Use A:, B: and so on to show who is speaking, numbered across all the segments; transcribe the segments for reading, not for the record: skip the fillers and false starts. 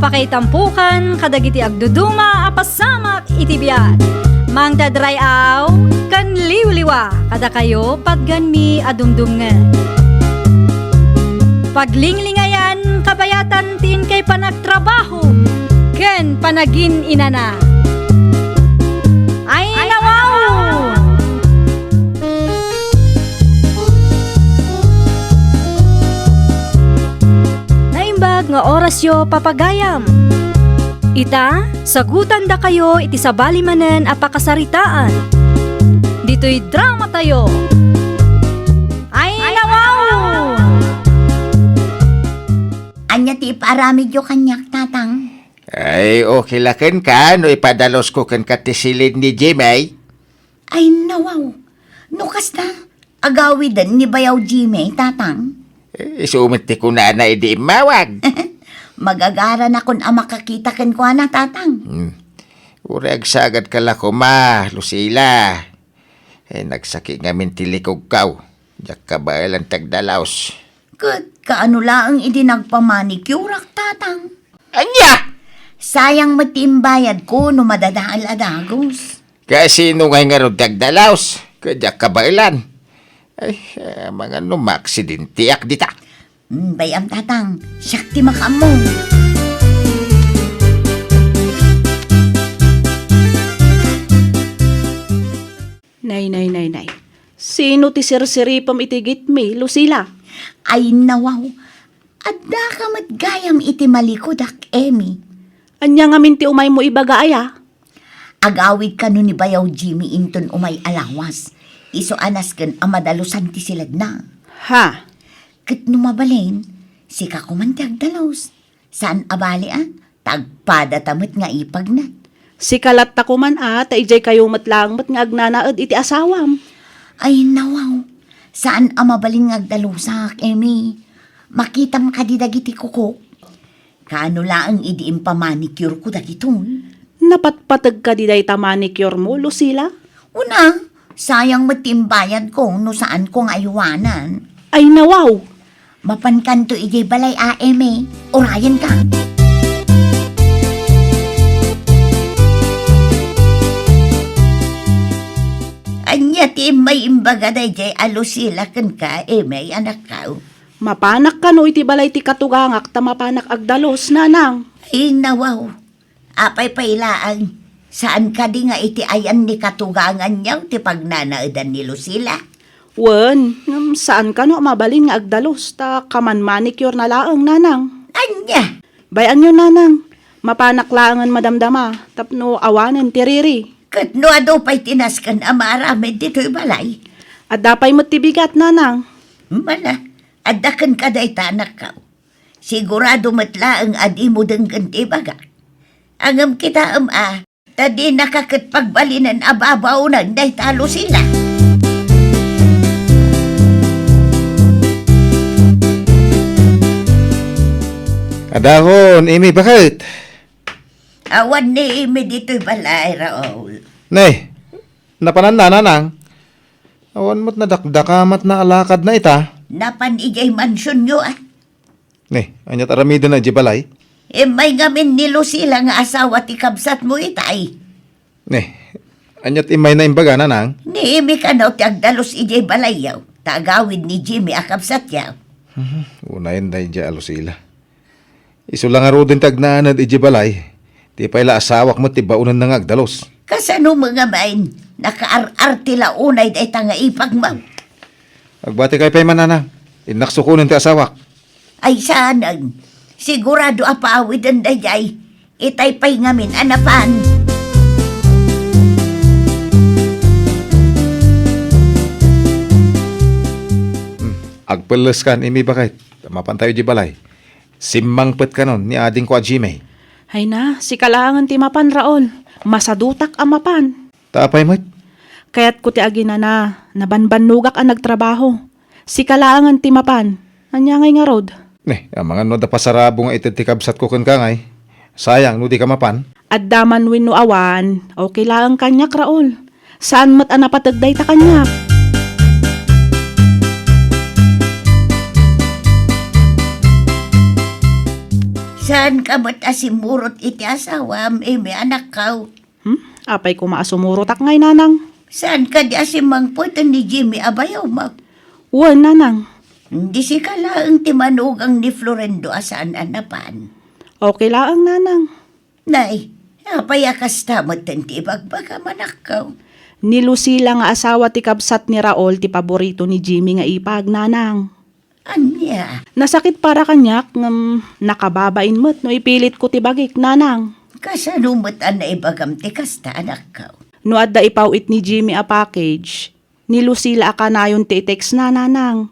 A: Apakaitampukan kadagiti agduduma apasamak iti biat. Mang dadrayaw kan liwliwa kada kayo patgan mi adumdumngan. Paglinglingayan kabayatan tin kay panagtrabaho ken panagin inana. Ay nawaw! Naimbag nga oras yo papagayam. Ita, sagutan da kayo iti sabali manen apakasaritaan. Dito'y drama tayo. Ay nawaw!
B: Anya ti iparamid yo kanyak, tatang.
C: Ay, okay lakin ka. No ipadalos ko kan katisilid ni Jimmy.
B: Ay, nawaw. Nukas na. Agawidan ni Bayaw Jimmy, tatang.
C: Sumiti ko na idi mawag.
B: Magagara na kun makakita ken ko na, tatang.
C: Urag sagad ka la ko ma, Lucila. Nagsaki nga mintilikog kaw. Diyak ka ba ilang tagdalaos?
B: Kat, kaano laang idi nagpamanicure, tatang.
C: Anya!
B: Sayang matimbayad ko no madadaal adagos.
C: Kasi nung nga ron tagdalaos, kadyak ka ba ilan? Ay, mga numaksidentiak dita.
B: Bayam, tatang. Siyak ti makamo.
D: Nay. Sino ti sirsiripam itigit mi, Lucila?
B: Ay, nawaw. Adda ka matgayam iti malikodak, Emi.
D: Anya nga minti umay mo ibaga aya?
B: Agawid ka nun ni Bayaw Jimmy inton umay alawas. Iso anas ken amadalusan ti silad na.
D: Ha?
B: Ket numabalin, si kakumantag dalos. Saan abali tagpada tamit nga ipag na.
D: Si kalat ta kuman ta ijay kayo matlang mat nga agnanaad iti asawam.
B: Ay nawaw, saan amabalin nga agdalusak, Emi? Makitam ka di dagiti kuko. Kaano laang idiim pa manicure ko dagiton?
D: Napatpatag ka di day ta manicure mo, Lucila?
B: Una, sayang matimbayad ko no saan kong ayuwanan.
D: Ay nawaw!
B: Mapankanto ijay balay Emi. Orayan ka. Anya ti may imbaga day jay alusila kan ka, Emi, anak ka.
D: Mapanak ka no iti balay ti katugangak ta mapanak agdalos, nanang.
B: Ay nawaw. Apay pailaan. Saan ka di nga iti ayan ni katugangan niyaw ti pagnanaadan ni Lucila?
D: Wen, saan ka no mabalin nga agdalos ta kaman manicure na laang, nanang.
B: Anya?
D: Bayan nyo, nanang. Mapanak laangan madamdama tapno awanen tiriri.
B: Kat no ado pa'y tinaskan amaramid dito'y balay.
D: At dapay mo't tibigat, nanang.
B: Mala, adakan ka day tanak ka. Sigurado matla ang adi mo denggan ti baga. Angam kita tadi nakakit pagbalinan ababaw ng day talo sila.
C: Adahon, Imi, bakit?
B: Awan ni Imi dito'y balay, Raul.
C: Nay, napanan na, nanang. Awan mo't nadakdakamat na alakad na ita.
B: Napan ijay mansyon nyo
C: Nay, anyat aramida na jibalay.
B: May ngamin ni Lucila nga asawa ti kabsat mo itay.
C: Nay, anyat imay na imbaga, nanang.
B: Ni Imi ka na ti agdalos ijay balay yaw. Tagawid ni Jimmy akabsat yaw.
C: Unayin na yung alusila. Iso lang aro din tagnanad ijibalay. Di pa ila asawak mo tibaunan na ngagdalos.
B: Kasano mga main, naka-ar-ar tila unay day tanga ipagmaw.
C: Agbati kay pay mananang. Inaksukunan ti asawak.
B: Ay sanang, sigurado apaawid ang dayay. Itay pa'y ngamin anapan.
C: Agpeles kan imi bakit? Tamapan tayo jibalay. Simmangpet ka nun ni ading ko Jimmy.
D: Hay na, si kalangan ti mapan, Raol. Masadutak ang mapan.
C: Tapay mo't?
D: Kaya't ko ti agina na, nabanbanugak ang nagtrabaho. Si kalangan ti mapan. Anya ngay nga rod.
C: Ang mga no da pasarabo nga ititikabsat ko kan kangay. Sayang, no di ka mapan.
D: At daman win no awan, okay lang kanyak, Raol. Saan mat anapatagday ta kanyak?
B: Saan ka ba't asimurot iti asawam, may anak ka?
D: Apay ko maasumurotak ngay nanang.
B: Saan ka di asimangputan ni Jimmy abayaw mag?
D: Uwan nanang.
B: Hindi si kalaang timanugang ni Florendo asaan anapan.
D: Okay laang nanang.
B: Nay, apayakas tamot ti ibagbaga manak ka.
D: Ni Lucila nga asawa ti kabsat ni Raul ti paborito ni Jimmy nga ipag nanang.
B: Anya,
D: Nasakit para kanyak ngam nakababain mo't no ipilit ko ti bagik nanang.
B: kasanumot na ibagam ti kasta anak ka.
D: No adda ipawit ni Jimmy a package, ni Lucila akanayon ti text na nanang.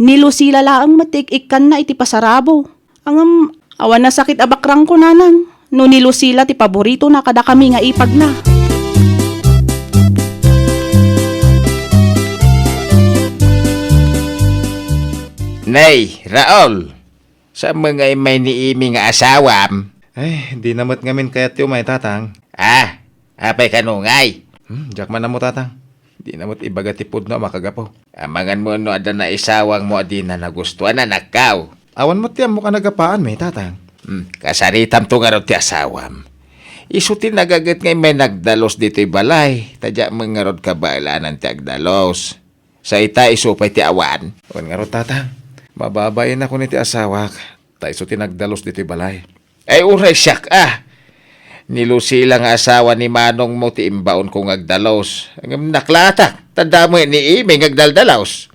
D: Ni Lucila laang matik-ikan na iti pasarabo. Angam awan na sakit abakrang ko nanang. No ni Lucila ti paborito na kada kami nga ipag na.
C: Nay, Raul, sa mga may niimi nga asawam.
E: Ay, di namot ngamin kayat yung may tatang.
C: Apay kanungay.
E: Jak man na mo tatang. Di namot ibaga tipod na makagapo.
C: Amangan mo no ada na isawang mo di na nagustuhan na nakaw.
E: Awan mo tiyam mo ka nagapaan may tatang.
C: Kasaritam to nga ro ti asawam. Isutin nagagat ngay may nagdalos dito'y balay. Tadya mga rod kabailanan ti agdalos. Sa ita isupay ti awan.
E: Awan nga ro tatang. Mababayin ako ni ti asawak. Taiso tinagdalos dito'y balay.
C: Ay uray siyak Ni Lucila nga asawa ni Manong mo ti imbaon kong agdalos. Ang naklatak. Tanda mo ni Ime ngagdaldalaos.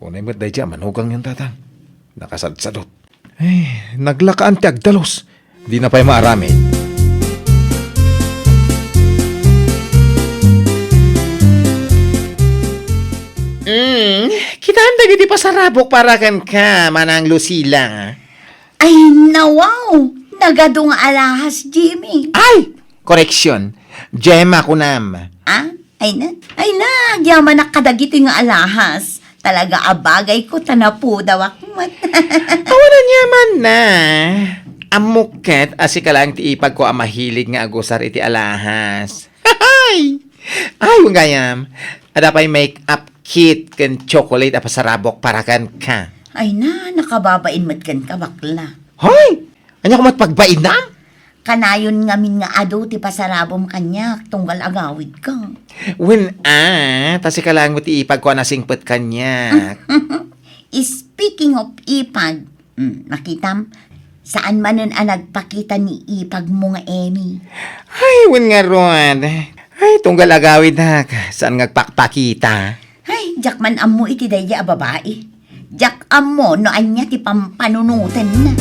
E: Unay mo't day manugang yung tatang. Nakasadsadot. Ay, naglakaan ti agdalos. Di na pa'y maaramid.
C: Kinahanda giti pasarabok para kan ka, Manang Lucila.
B: Ay, nawaw! Nagadong alahas, Jimmy.
C: Ay! Koreksyon. Gemma kunam.
B: Ay na, yaman na kadagito yung alahas. Talaga abagay ko, tanapo daw akmat.
C: Awanan yaman na. Amuket, asi ka lang ti ipag ko ang mahilig nga agusar iti alahas. Ay! Ay, yung gayam. Ada pa'y make-up kit kan chocolate a pasarabok para kan ka.
B: Ay na, nakababain mat kan kabakla.
C: Hoy! Anya ko matpagbain na?
B: Kanayon ngamin nga ado ti pasarabom kanya, tunggal agawid ka.
C: Tasi ka lang mo ti ipag ko na singpet kanya.
B: Speaking of ipag, nakitam, saan manen ang nagpakita ni ipag mo nga Emmy?
C: Ay, nga ron. Ay, tunggal agawid na. Saan ngagpakpakita?
B: Ay, jak man amo iti daya a babae. Jak amo no anya ti pampanunutan na.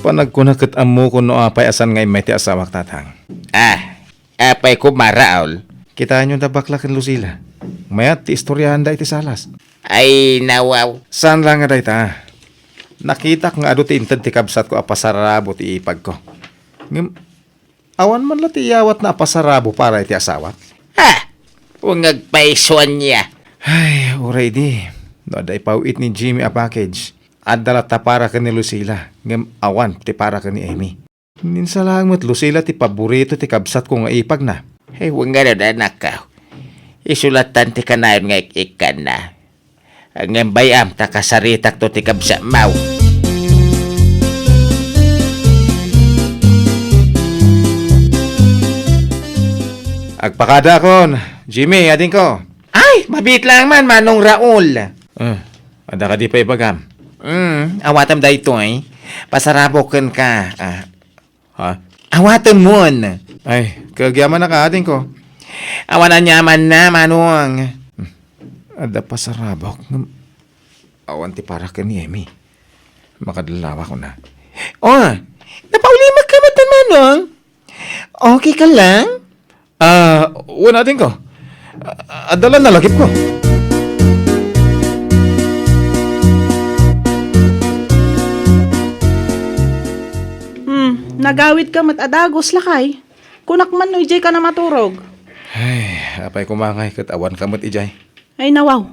E: Panagkunakat amo ko no apay asan ngay may ti asawak tatang.
C: Apay ko maraol.
E: Kita nyo na bakla kan Lucila. Mayat ti istoryahan da iti salas.
C: Ay, nawaw.
E: Saan lang nga day ta? Nakita ko nga ado ti intad ti kabsat ko apasarabo ti ipag ko. Awan man la ti iyawat na apasarabo para iti asawak.
C: Kung ngagpaisuan niya.
E: Ay, uray di. No, da ipawit ni Jimmy a package. At dala ta para ka ni Lucila. Ngam awan ti para ka ni Amy. Minsa lang mo't Lucila ti paborito ti kabsat ko nga ipag na.
C: Ay, huwag nga na nakaw. Isulatan ti kanayon nga ikan na. Ang bayam, takasaritak to ti kabsa mau.
E: Agpakada kon. Jimmy, ading ko.
C: Ay, mabit lang man, Manong Raul.
E: Ada ka di pa ibagam.
C: Awatam da ito pasarabokan ka.
E: Ha?
C: Awatam mo.
E: Ay, kagyaman na ka ading ko.
C: Awanan nyaman na, Manong.
E: Ada pa sa rabok. Awan ti para ka ni Amy. Makadalawa ko na.
C: Napaulimag ka ba Manong? Okay ka lang?
E: Una din ko. Adala na lagip ko.
D: Nagawid ka mat adagos lakay. Kunak man no ijay ka na maturog.
E: Ay, apay kumangay kat awan kamot ijay.
D: Ay nawaw.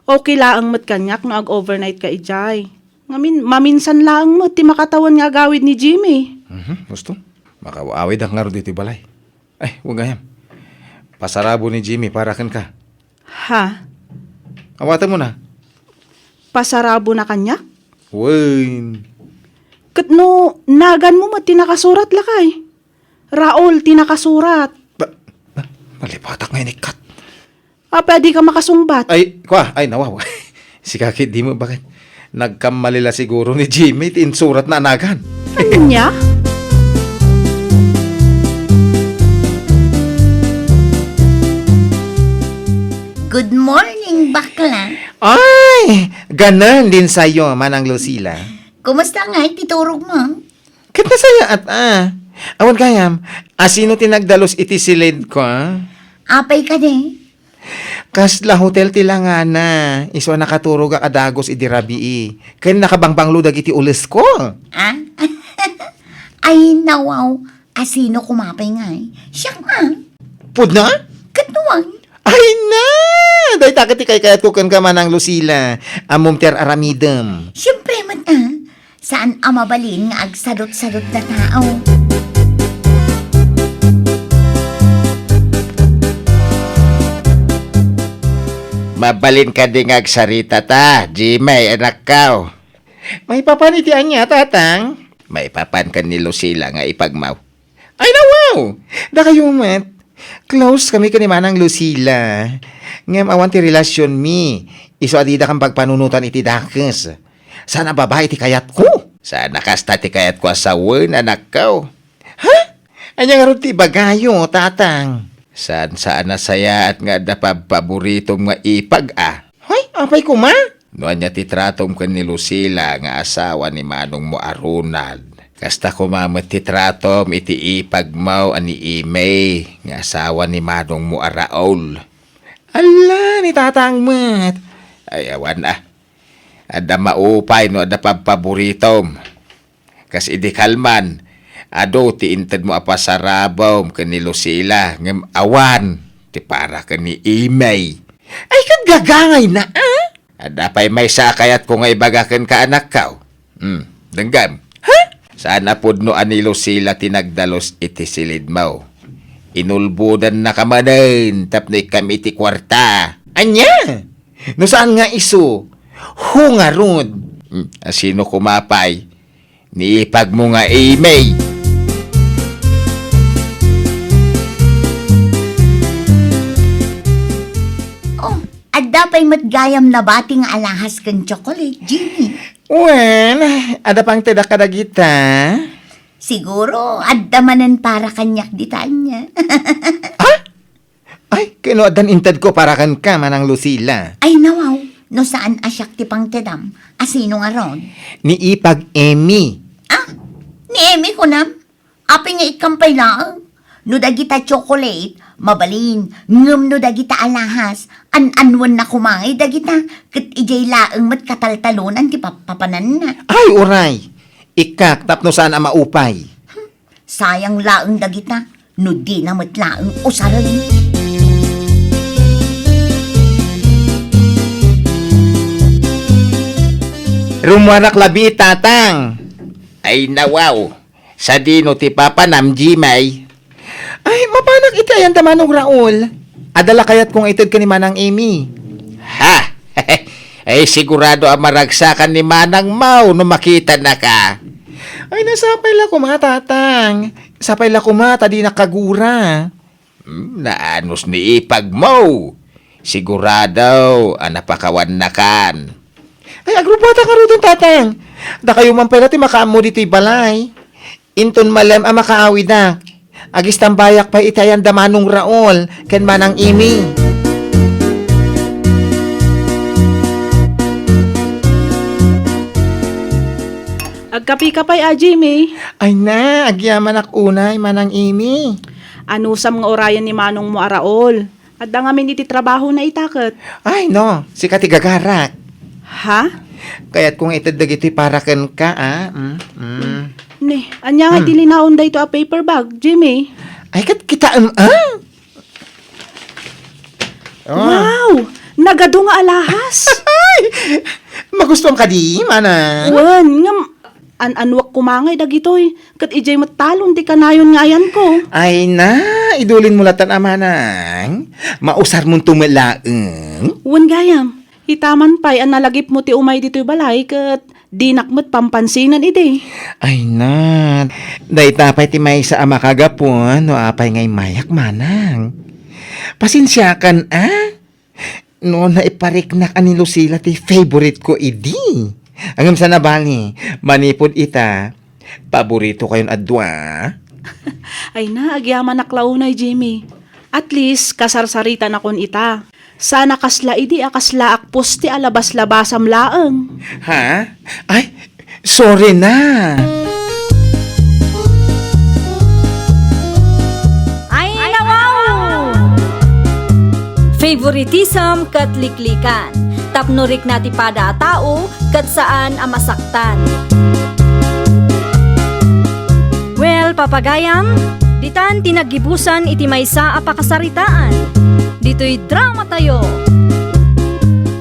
D: Okay laang mat kanyak no ag-overnight ka ijay. Ngamin, maminsan laang mat ti makatawan nga agawid ni Jimmy.
E: Gusto? Makawaawid ang ngaro dito balay. Ay, huwag gayam. Pasarabo ni Jimmy para kan ka.
D: Ha?
E: Awatan mo na.
D: Pasarabo na kanya?
E: Wen.
D: Katno, nagan mo tinakasurat lakay. Raul, tinakasurat.
E: Malipatak ngayon ikat.
D: Pwede ka makasungbat.
E: Ay, ay nawaw. Si Kaki, di mo bakit? Nagkamalila siguro ni Jimmy, tinsurat na anagan.
D: Ano niya?
B: Good morning, bakla.
C: Ay, ganan din sa'yo, Manang Lucila.
B: Kumusta nga ititurog mo?
C: Kita saya at awan kayam, asino tinagdalos iti silid ko,
B: Apay ka de.
C: Kasla hotel tilanga na, iswa nakaturog ka adagos iti rabii. Kaya nakabangbanglo dag iti ulis ko.
B: Ah? Ay, nawaw. Asino kumapay nga eh. Siya nga.
C: Pud na?
B: Katuwang.
C: Ay na! Day takati kay kayat ko kan ka Manang Lucila. Amom ter aramidem.
B: Siyempre man Saan amabalin nga agsadot-sadot na tao?
C: Mabalin ka ding agsarita ta, Jimay, anak kao. May papanitian niya, tatang. May papan ka ni Lucila nga ipagmaw. Ay, nawaw! Da kayo, mat. Close kami ka ni Manang Lucila. Ngam awan ti relasyon mi. Iso adida kang pagpanunutan iti dakes. Sana babae ti kayat ko. Sana kasta ti kayat ko asawen, anak kao. Ha? Anya nga ron ti bagayo, tatang. Saan na saya at nga da paborito nga ipag Hoy, apay ko ma? Noan niya titratom ka ni Lucila nga asawa ni Manong mo Ronald. Kasta kumamat titratom iti ipag mo ani Imay nga asawa ni Manong mo Raul. Ala, ni tatang mat. Ay, awan Ada maupay no ada paboritom. Kas idi kalman. Ado ti inted mo apasarabom ka ni Lucila ngem awan ti para ka ni Imay. Ay kagagangay na Ada pa'y may sakayat ko nga ibagakan ka anak kao. Denggam. Ha? Sana pud no ani Lucila tinagdalos iti silid mo. Inulbudan na kamanen tapno ikam iti kwarta. Anya? No saan nga iso? Hungarod. Asino kumapay? Niipag mo nga Imay.
B: At dapay matgayam na bating alahas kan chocolate, Jimmy.
C: Well, ada pang tidak kadagita.
B: Siguro, addamanan para kanyak ditanya.
C: Ay, kinuadan intad ko para kan ka, Manang Lucila.
B: Ay, nawaw. No saan asyak ti pang tedam? Asino nga ron?
C: Ni Ipag Emmy.
B: Ni Emi ko nam. Api nga ikampay lang. No dagita chocolate, mabalin. Ngam no dagita alahas. An-anwan na kumangay dagita. Kat ijay laang mat kataltalunan ti papanan na.
C: Ay, uray. Ikak, tapno saan ang maupay.
B: Sayang laang dagita. No di na mat laang usaran.
C: Rumuarak labi, tatang. Ay, nawaw. Sa dino ti Papa Nam Jimay. Ay, mapanak iti ayan ta Manong Raul. Adala kayat kong itod ka ni Manang Amy. Ha? Ay, sigurado ang maragsakan ni Manang Mau no makita na ka. Ay, nasapay la kuma, tatang. Sapay la kuma, tadi nakagura. Naanos ni Ipag mo. Sigurado, napakawan na kan. Ay, agrupata ka rin tatang. Da kayo man pala ti makaamo dito'y balay. Inton malam ang makaawi na. Agis tambayak pa itayan da Manong Raul, ken Manang Amy.
D: Agkapi-kapay Jimmy.
C: Ay na, agyaman ak unay, Manang Amy.
D: Anusam nga orayan ni Manong mo Raul. At da ngamin iti trabaho na itaket.
C: Ay no, si katigagarak.
D: Ha?
C: Kaya't kung itadag ito'y para ken ka,
D: Ne, anya nga dilinaon da ito a paper bag, Jimmy.
C: Ay, kita,
D: Wow! Nagado nga alahas.
C: Ay, magustuhan ka di, Manang.
D: Wan, ngam, anwak kumangay dagitoy. Kat ijay matalon di kanayon nga yan ko.
C: Ay na, idulin mo latan amanang. Mausar mong tumalaang.
D: Wan gayam, Itaman pa'y ang nalagip mo ti umay dito'y balay kat di nakmat pampansinan ide.
C: Ay na, day tapay ti may sa ama kagapon, no apay ngay mayak manang. Pasensyakan no na ipariknak ani Lucila ti favorite ko idi. Angam sa nabali, manipod ita, paborito kayon adwa.
D: Ay na, agyaman naklaunay, Jimmy. At least, kasarsaritan akon ita. Sana kasla idi akasla akpos ti alabas-labasam laeng.
C: Ha? Ay, sorry na.
A: Ay, nawaw! Favoritism kat liklikan. Tapnurik na ti pada a tao kat saan a masaktan. Well, papagayam, ditan tinagibusan iti maysa a pakasaritaan. Dito'y drama tayo.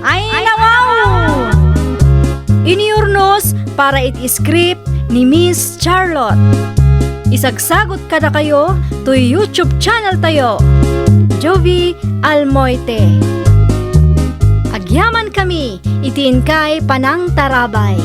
A: Ay, nawaw! Iniurnos para iti-script ni Miss Charlotte. Isagsagot kada kayo to YouTube channel tayo. Jovi Almoite. Agyaman kami, itiin kay Panang Tarabay.